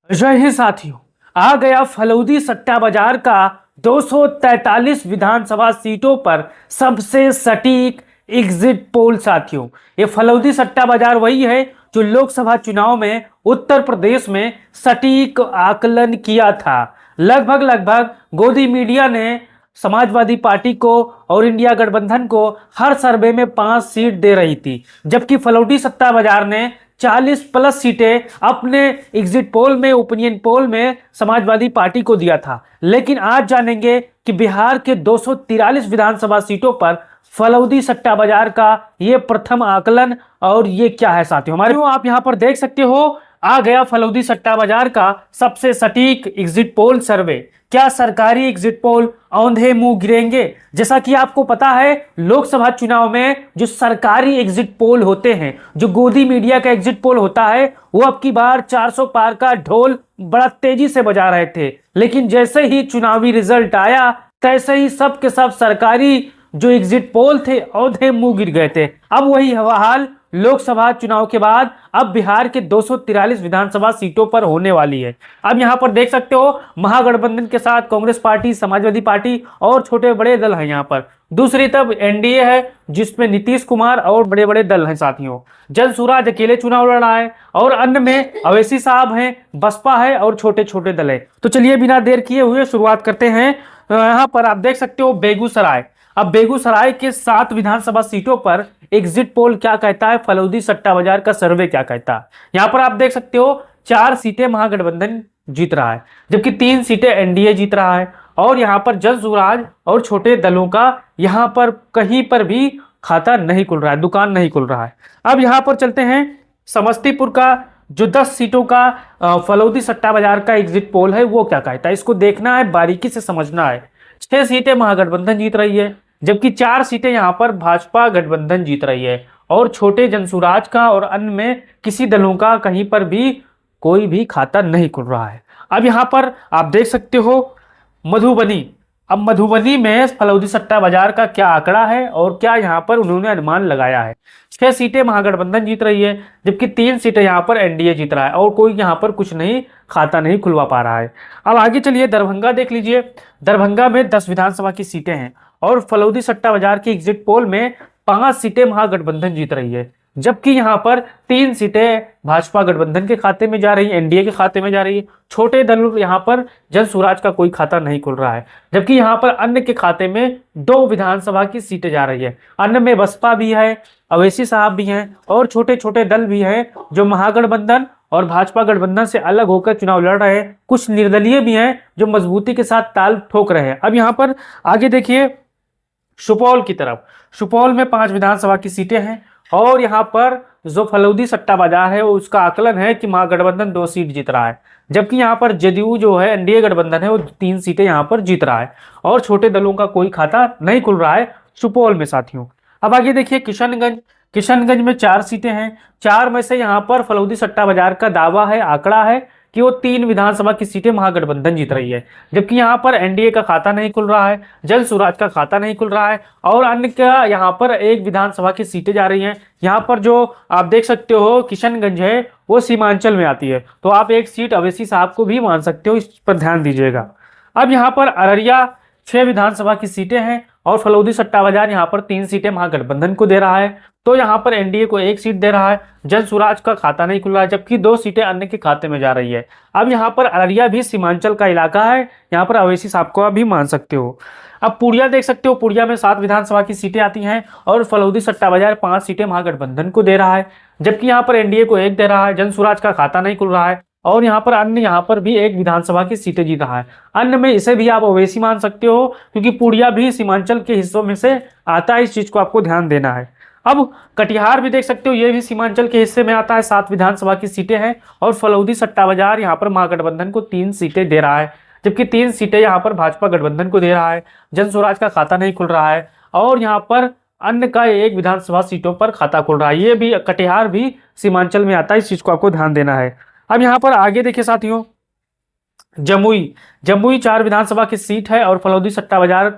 जय हिंद साथियों। आ गया फलौदी सट्टा बाजार का 243 विधानसभा सीटों पर सबसे सटीक एग्जिट पोल। साथियों, ये फलौदी सट्टा बाजार वही है जो लोकसभा चुनाव में उत्तर प्रदेश में सटीक आकलन किया था। लगभग लगभग गोदी मीडिया ने समाजवादी पार्टी को और इंडिया गठबंधन को हर सर्वे में 5 सीट दे रही थी, जबकि फलौदी सट्टा बाजार ने 40 प्लस सीटें अपने एग्जिट पोल में, ओपिनियन पोल में समाजवादी पार्टी को दिया था। लेकिन आज जानेंगे कि बिहार के 243 विधानसभा सीटों पर फलौदी सट्टा बाजार का ये प्रथम आकलन और ये क्या है। साथियों, हमारे आप यहां पर देख सकते हो, आ गया फलौदी सट्टा बाजार का सबसे सटीक एग्जिट पोल सर्वे। क्या सरकारी एग्जिट पोल औंधे मुंह गिरेंगे? जैसा कि आपको पता है, लोकसभा चुनाव में जो सरकारी एग्जिट पोल होते हैं, जो गोदी मीडिया का एग्जिट पोल होता है, वो अब की बार 400 पार का ढोल बड़ा तेजी से बजा रहे थे। लेकिन जैसे ही चुनावी रिजल्ट आया, तैसे ही सब के सब सरकारी जो एग्जिट पोल थे औंधे मुंह गिर गए थे। अब वही हाल लोकसभा चुनाव के बाद अब बिहार के 243 विधानसभा सीटों पर होने वाली है। अब यहां पर देख सकते हो, महागठबंधन के साथ कांग्रेस पार्टी, समाजवादी पार्टी और छोटे बड़े दल हैं। यहां पर दूसरी तरफ एनडीए है, जिसमें नीतीश कुमार और बड़े बड़े दल हैं। साथियों, जन स्वराज अकेले चुनाव लड़ रहा है और अन्य में अवैसी साहब हैं, बसपा है और छोटे छोटे दल है। तो चलिए बिना देर किए हुए शुरुआत करते हैं। यहाँ पर आप देख सकते हो बेगूसराय। अब बेगूसराय के 7 विधानसभा सीटों पर एग्जिट पोल क्या कहता है, फलौदी सट्टा बाजार का सर्वे क्या कहता है। यहां पर आप देख सकते हो 4 सीटें महागठबंधन जीत रहा है, जबकि 3 सीटें एनडीए जीत रहा है। और यहां पर जन स्वराज और छोटे दलों का यहां पर कहीं पर भी खाता नहीं खुल रहा है, दुकान नहीं खुल रहा है। अब यहां पर चलते हैं समस्तीपुर का जो 10 सीटों का फलौदी सट्टा बाजार का एग्जिट पोल है, वो क्या कहता है। इसको देखना है, बारीकी से समझना है। 6 सीटें महागठबंधन जीत रही है, जबकि 4 सीटें यहां पर भाजपा गठबंधन जीत रही है। और छोटे जनसुराज का और अन्य में किसी दलों का कहीं पर भी कोई भी खाता नहीं खुल रहा है। अब यहां पर आप देख सकते हो मधुबनी। अब मधुबनी में फलौदी सट्टा बाजार का क्या आंकड़ा है और क्या यहां पर उन्होंने अनुमान लगाया है। 6 सीटें महागठबंधन जीत रही है, जबकि 3 सीटें यहां पर एनडीए जीत रहा है और कोई यहां पर कुछ नहीं, खाता नहीं खुलवा पा रहा है। अब आगे चलिए दरभंगा देख लीजिए। दरभंगा में 10 विधानसभा की सीटें हैं और फलौदी सट्टा बाजार की एग्जिट पोल में 5 सीटें महागठबंधन जीत रही है, जबकि यहां पर 3 सीटें भाजपा गठबंधन के खाते में जा रही है, एनडीए के खाते में जा रही है। छोटे दल यहां पर जन स्वराज का कोई खाता नहीं खुल रहा है, जबकि यहां पर अन्य के खाते में 2 विधानसभा की सीटें जा रही है। अन्य में बसपा भी है, अवैसी साहब भी हैं और छोटे छोटे दल भी हैं जो महागठबंधन और भाजपा गठबंधन से अलग होकर चुनाव लड़ रहे हैं। कुछ निर्दलीय भी हैं जो मजबूती के साथ ताल ठोक रहे हैं। अब यहां पर आगे देखिए सुपौल की तरफ। सुपौल में 5 विधानसभा की सीटें हैं और यहां पर जो फलौदी सट्टा बाजार है उसका आकलन है कि महागठबंधन 2 सीट जीत रहा है, जबकि यहां पर जदयू जो है, एनडीए गठबंधन है, वो 3 सीटें यहां पर जीत रहा है और छोटे दलों का कोई खाता नहीं खुल रहा है सुपौल में। साथियों, अब आगे देखिए किशनगंज। किशनगंज में 4 सीटें हैं। 4 में से यहां पर फलौदी सट्टा बाजार का दावा है, आंकड़ा है कि वो 3 विधानसभा की सीटें महागठबंधन जीत रही है, जबकि यहां पर एनडीए का खाता नहीं खुल रहा है, जन स्वराज का खाता नहीं खुल रहा है और अन्य का यहां पर 1 विधानसभा की सीटें जा रही हैं। यहां पर जो आप देख सकते हो किशनगंज है, वो सीमांचल में आती है, तो आप 1 सीट अवैसी साहब को भी मान सकते हो, इस पर ध्यान दीजिएगा। अब यहां पर अररिया 6 विधानसभा की सीटें हैं और फलौदी सट्टा बाजार यहां पर 3 सीटें महागठबंधन को दे रहा है, तो यहां पर एनडीए को 1 सीट दे रहा है, जन स्वराज का खाता नहीं खुल रहा है, जबकि 2 सीटें अन्य के खाते में जा रही है। अब यहां पर अररिया भी सीमांचल का इलाका है, यहां पर अवैसी साहब को भी मान सकते हो। अब पूर्णिया देख सकते हो, पूर्णिया में 7 विधानसभा की सीटें आती हैं और फलौदी सट्टा बाजार 5 सीटें महागठबंधन को दे रहा है, जबकि यहां पर एनडीए को 1 दे रहा है, जन स्वराज का खाता नहीं खुल रहा है और यहाँ पर अन्य यहाँ पर भी 1 विधानसभा की सीटें जीत रहा है। अन्य में इसे भी आप अवैसी मान सकते हो, क्योंकि पूर्णिया भी सीमांचल के हिस्सों में से आता है, इस चीज को आपको ध्यान देना है। अब कटिहार भी देख सकते हो, ये भी सीमांचल के हिस्से में आता है, 7 विधानसभा की सीटें हैं और फलौदी सट्टा बाजार यहाँ पर महागठबंधन को 3 सीटें दे रहा है, जबकि 3 सीटें यहाँ पर भाजपा गठबंधन को दे रहा है, जन स्वराज का खाता नहीं खुल रहा है और यहाँ पर अन्य का 1 विधानसभा सीटों पर खाता खुल रहा है। ये भी कटिहार भी सीमांचल में आता है, इस चीज को आपको ध्यान देना है। अब यहां पर आगे देखिए साथियों, जमुई 4 विधानसभा की सीट है और फलौदी सट्टा बाजार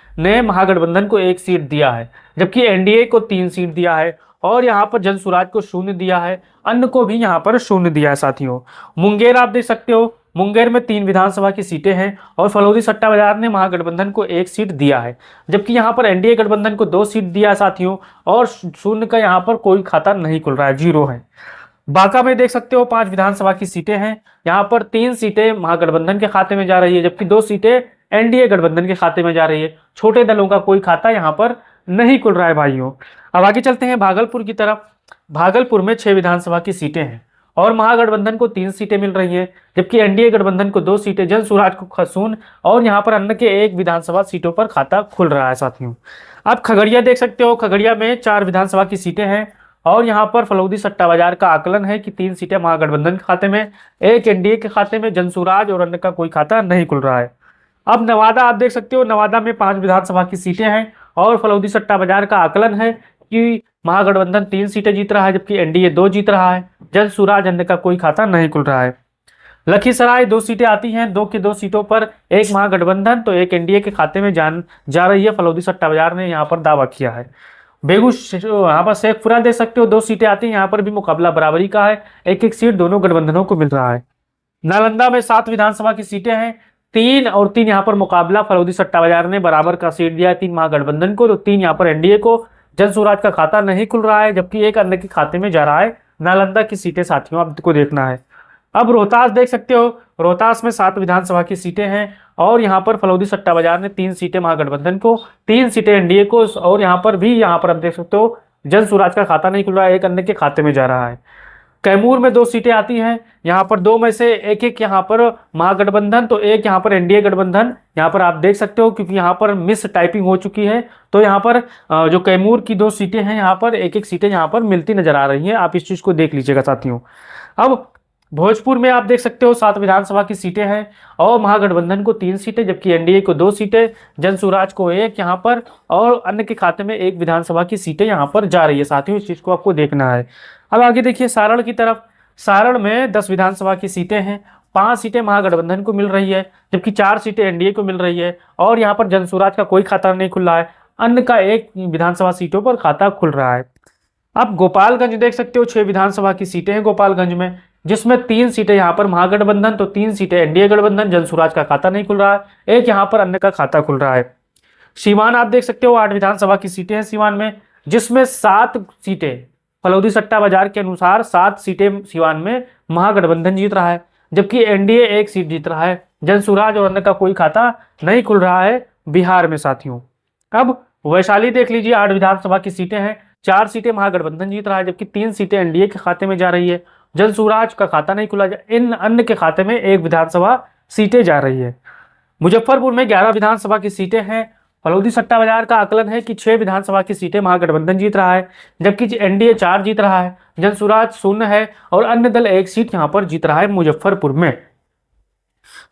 ने महागठबंधन को 1 सीट दिया है, जबकि एनडीए को 3 सीट दिया है और यहाँ पर जन स्वराज को शून्य दिया है, अन्य को भी यहाँ पर शून्य दिया है साथियों। मुंगेर आप देख सकते हो, मुंगेर में 3 विधानसभा की सीटें हैं और फलौदी सट्टा बाजार ने महागठबंधन को 1 सीट दिया है, जबकि यहाँ पर एनडीए गठबंधन को 2 सीट दिया है साथियों, और शून्य का यहाँ पर कोई खाता नहीं खुल रहा है, 0 है। बांका में देख सकते हो 5 विधानसभा की सीटें हैं, यहाँ पर 3 सीटें महागठबंधन के खाते में जा रही है, जबकि 2 सीटें एनडीए गठबंधन के खाते में जा रही है। छोटे दलों का कोई खाता यहाँ पर नहीं खुल रहा है भाइयों। अब आगे चलते हैं भागलपुर की तरफ। भागलपुर में 6 विधानसभा की सीटें हैं और महागठबंधन को 3 सीटें मिल रही है, जबकि एनडीए गठबंधन को 2 सीटें, जन स्वराज को खसून और यहाँ पर अन्य के 1 विधानसभा सीटों पर खाता खुल रहा है साथियों। आप खगड़िया देख सकते हो, खगड़िया में 4 विधानसभा की सीटें हैं और यहाँ पर फलौदी सट्टा बाजार का आकलन है कि 3 सीटें महागठबंधन के खाते में, 1 एनडीए के खाते में, जन स्वराज और अन्य का कोई खाता नहीं खुल रहा है। अब नवादा आप देख सकते हो, नवादा में 5 विधानसभा की सीटें हैं और फलौदी सट्टा बाजार का आकलन है कि महागठबंधन 3 सीटें जीत रहा है, जबकि एनडीए 2 जीत रहा है, जन स्वराज अन्य का कोई खाता नहीं खुल रहा है। लखीसराय 2 सीटें आती हैं, 2 की 2 सीटों पर 1 महागठबंधन तो 1 एनडीए के खाते में जा रही है, फलौदी सट्टा बाजार ने यहाँ पर दावा किया है। यहाँ पर शेखपुरा देख सकते हो, 2 सीटें आती हैं, यहाँ पर भी मुकाबला बराबरी का है, 1-1 सीट दोनों गठबंधनों को मिल रहा है। नालंदा में 7 विधानसभा की सीटें हैं, 3 और 3 यहाँ पर मुकाबला, फलौदी सट्टा बाजार ने बराबर का सीट दिया है 3 महागठबंधन को, तो 3 यहाँ पर एनडीए को। जन स्वराज का खाता नहीं खुल रहा है, जबकि 1 अन्य के खाते में जा रहा है। नालंदा की सीटें साथियों आपको देखना है। अब रोहतास देख सकते हो, रोहतास में 7 विधानसभा की सीटें हैं और यहाँ पर फलौदी सट्टा बाजार ने 3 सीटें महागठबंधन को, 3 सीटें एनडीए को, और यहाँ पर आप देख सकते हो जन स्वराज का खाता नहीं खुल रहा है, 1 अन्य के खाते में जा रहा है। कैमूर में 2 सीटें आती हैं, यहाँ पर 2 में से 1-1 यहाँ पर महागठबंधन तो 1 यहाँ पर एनडीए गठबंधन। यहाँ पर आप देख सकते हो क्योंकि यहाँ पर मिस टाइपिंग हो चुकी है, तो यहाँ पर जो कैमूर की 2 सीटें हैं, यहाँ पर 1-1 सीटें यहाँ पर मिलती नजर आ रही हैं। आप इस चीज को देख लीजिएगा साथियों। अब भोजपुर में आप देख सकते हो 7 विधानसभा की सीटें हैं और महागठबंधन को 3 सीटें, जबकि एनडीए को 2 सीटें, जन स्वराज को 1 यहाँ पर और अन्य के खाते में 1 विधानसभा की सीटें यहाँ पर जा रही है साथियों। इस चीज को आपको देखना है। अब आगे देखिए सारण की तरफ। सारण में 10 विधानसभा की सीटें हैं, 5 सीटें महागठबंधन को मिल रही है, जबकि 4 सीटें एनडीए को मिल रही है और यहाँ पर जन स्वराज का कोई खाता नहीं खुल रहा है, अन्य का 1 विधानसभा सीटों पर खाता खुल रहा है। अब गोपालगंज देख सकते हो, 6 विधानसभा की सीटें हैं गोपालगंज में, जिसमें 3 सीटें यहाँ पर महागठबंधन तो 3 सीटें एनडीए गठबंधन, जन स्वराज का खाता नहीं खुल रहा है, 1 यहाँ पर अन्य का खाता खुल रहा है। सीवान आप देख सकते हो, 8 विधानसभा की सीटें हैं सीवान में, जिसमें 7 सीटें फलौदी सट्टा बाजार के अनुसार 7 सीटें सीवान में महागठबंधन जीत रहा है, जबकि एनडीए 1 सीट जीत रहा है, जन स्वराज और अन्य का कोई खाता नहीं खुल रहा है बिहार में साथियों। अब वैशाली देख लीजिए, 8 विधानसभा की सीटें हैं, 4 सीटें महागठबंधन जीत रहा है, जबकि 3 सीटें एनडीए के खाते में जा रही है, जन स्वराज का खाता नहीं खुला, इन अन्य के खाते में 1 विधानसभा सीटें जा रही है। मुजफ्फरपुर में 11 विधानसभा की सीटें हैं, फलौदी सट्टा बाजार का आकलन है कि 6 विधानसभा की सीटें महागठबंधन जीत रहा है, जबकि एनडीए 4 जीत रहा है, जन स्वराज 0 है और अन्य दल 1 सीट यहां पर जीत रहा है मुजफ्फरपुर में।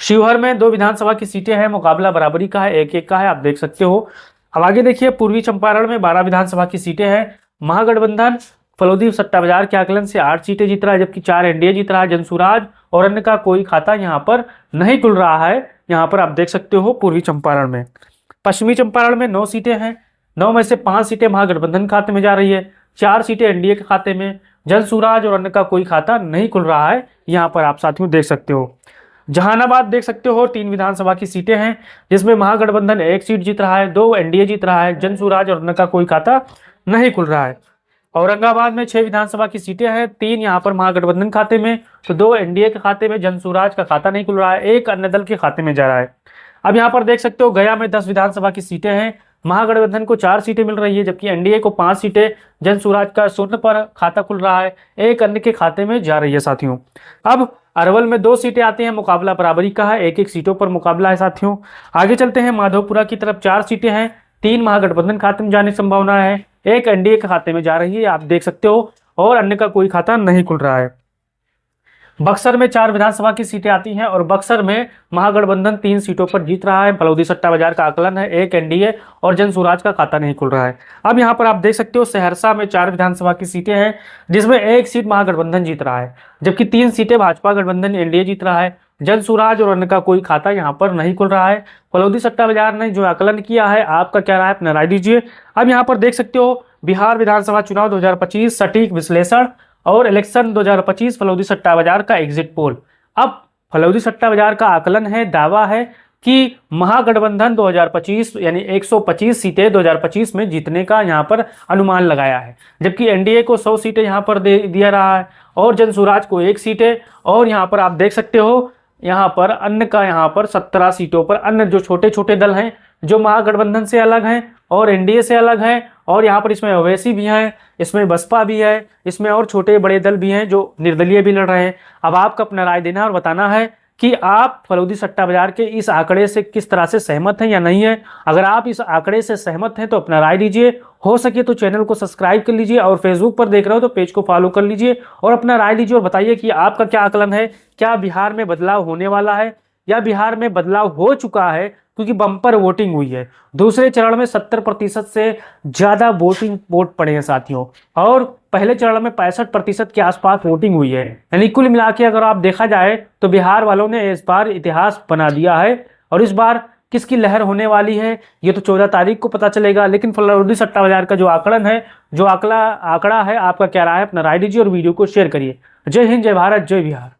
शिवहर में 2 विधानसभा की सीटें हैं, मुकाबला बराबरी का है, 1-1 का है, आप देख सकते हो। अब आगे देखिए पूर्वी चंपारण में 12 विधानसभा की सीटें हैं, महागठबंधन फलौदी सट्टा बाजार के आकलन से 8 सीटें जीत रहा है, जबकि 4 एनडीए जीत रहा है, जन स्वराज और अन्य का कोई खाता यहाँ पर नहीं खुल रहा है। यहाँ पर आप देख सकते हो पूर्वी चंपारण में। पश्चिमी चंपारण में 9 सीटें हैं, 9 में से 5 सीटें महागठबंधन खाते में जा रही है, 4 सीटें एनडीए के खाते में, जन स्वराज और अन्य का कोई खाता नहीं खुल रहा है, यहाँ पर आप साथियों देख सकते हो। जहानाबाद देख सकते हो, 3 विधानसभा की सीटें हैं, जिसमें महागठबंधन 1 सीट जीत रहा है, 2 एनडीए जीत रहा है, जन स्वराज और अन्य का कोई खाता नहीं खुल रहा है। औरंगाबाद में 6 विधानसभा की सीटें हैं, 3 यहाँ पर महागठबंधन खाते में तो 2 एनडीए के खाते में, जन स्वराज का खाता नहीं खुल रहा है, 1 अन्य दल के खाते में जा रहा है। अब यहाँ पर देख सकते हो गया में 10 विधानसभा की सीटें हैं, महागठबंधन को 4 सीटें मिल रही है, जबकि एनडीए को 5 सीटें, जन स्वराज का 0 पर खाता खुल रहा है, 1 अन्य के खाते में जा रही है साथियों। अब अरवल में 2 सीटें आती हैं, मुकाबला बराबरी का है, 1-1 सीटों पर मुकाबला है साथियों। आगे चलते हैं माधोपुरा की तरफ, 4 सीटें हैं, 3 महागठबंधन खाते में जाने की संभावना है, 1 एनडीए के खाते में जा रही है, आप देख सकते हो, और अन्य का कोई खाता नहीं खुल रहा है। बक्सर में 4 विधानसभा की सीटें आती हैं और बक्सर में महागठबंधन 3 सीटों पर जीत रहा है, फलौदी सट्टा बाजार का आकलन है, 1 एनडीए और जन स्वराज का खाता नहीं खुल रहा है। अब यहाँ पर आप देख सकते हो सहरसा में 4 विधानसभा की सीटें हैं, जिसमें 1 सीट महागठबंधन जीत रहा है, जबकि 3 सीटें भाजपा गठबंधन एनडीए जीत रहा है, जन स्वराज और अन्य का कोई खाता यहाँ पर नहीं खुल रहा है। फलौदी सट्टा बाजार ने जो आकलन किया है, आपका क्या राय है, अपना राय दीजिए। अब यहाँ पर देख सकते हो बिहार विधानसभा चुनाव 2025 सटीक विश्लेषण और इलेक्शन 2025 फलौदी सट्टा बाजार का एग्जिट पोल। अब फलौदी सट्टा बाजार का आकलन है, दावा है कि महागठबंधन 2025 यानी 125 सीटें 2025 में जीतने का यहाँ पर अनुमान लगाया है, जबकि एनडीए को 100 सीटें यहाँ पर दे दिया रहा है और जनसुराज को 1 सीटें। और यहाँ पर आप देख सकते हो यहाँ पर अन्य का यहाँ पर 17 सीटों पर अन्य जो छोटे छोटे दल हैं जो महागठबंधन से अलग हैं और एनडीए से अलग हैं, और यहाँ पर इसमें ओवैसी भी हैं, इसमें बसपा भी है, इसमें और छोटे बड़े दल भी हैं जो निर्दलीय भी लड़ रहे हैं। अब आपको अपना राय देना और बताना है कि आप फलौदी सट्टा बाजार के इस आंकड़े से किस तरह से सहमत हैं या नहीं है। अगर आप इस आंकड़े से सहमत हैं तो अपना राय दीजिए, हो सके तो चैनल को सब्सक्राइब कर लीजिए, और फेसबुक पर देख रहे हो तो पेज को फॉलो कर लीजिए और अपना राय दीजिए और बताइए कि आपका क्या आकलन है। क्या बिहार में बदलाव होने वाला है या बिहार में बदलाव हो चुका है, क्योंकि बम्पर वोटिंग हुई है। दूसरे चरण में 70% से ज़्यादा वोट पड़े हैं साथियों, और पहले चरण में 65% के आसपास वोटिंग हुई है। यानी कुल मिला के अगर आप देखा जाए तो बिहार वालों ने इस बार इतिहास बना दिया है। और इस बार किसकी लहर होने वाली है ये तो 14 तारीख को पता चलेगा। लेकिन फलौदी सट्टा बाजार का जो आकलन है, जो आंकड़ा है, आपका क्या राय है, अपना राय दीजिए और वीडियो को शेयर करिए। जय हिंद, जय भारत, जय बिहार।